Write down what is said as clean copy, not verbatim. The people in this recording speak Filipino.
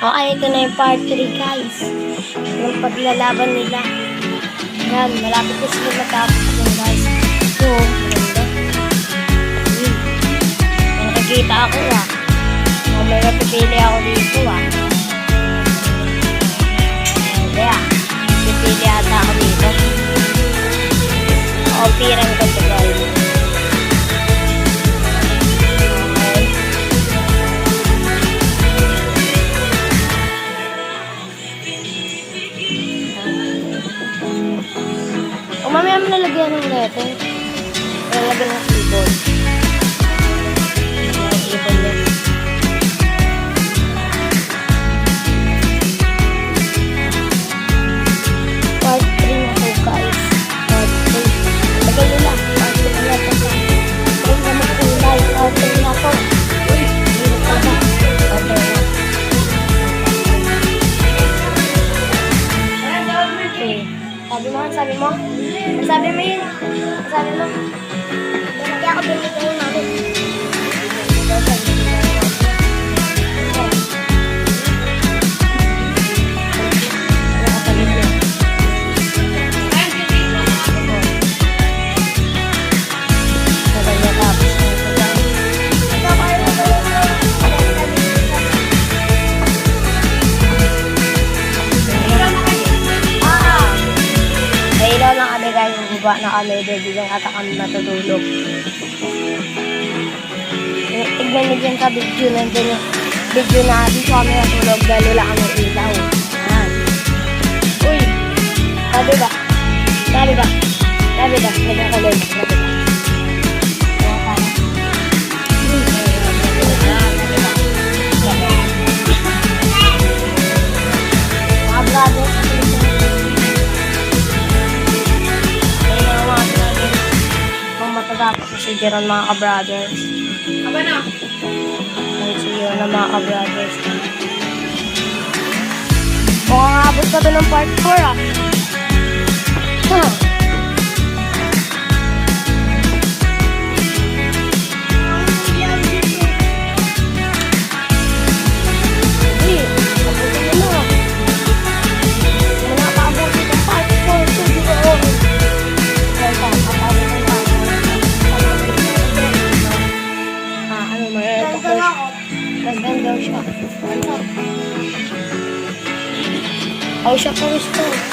Okay, ito na yung part 3 guys. Yung paglalaban nila. Yan, malapit na sila matapos yun guys. So, maganda. May nakikita ako may napipili ako dito Kaya, pipili ata ako dito. Opiran ko ito guys. Mamaya mo nalagyan ng letter. Nalagyan ng keyboard. Keyboard yan. Part 3 na po guys. Part 3. Tagal nila. Part 3 na po. Huwag na magkulay. Part 3 na po. Uy! Hindi na ba? Part 3 na. Okay. Sabi mo? Sabi mo yun. Sabi mo. Lagi ako binigay namin. Guba na kami, baby lang ata kami matutulog. Tignan nyo dyan sa video, nandun yung video na dito kami natulog dahil wala kami ilaw. Ayan. Uy! Sabi ba? Sabi ba? Sabi ba? Nagkakulog. Sabi ba? Mga brothers, matapos si Jeron mga ka-brothers. Aba na! Ay, si Jeron na mga ka-brothers. Mukhang abot ka to ng part 4 daw siya. Oh, siya pa gusto.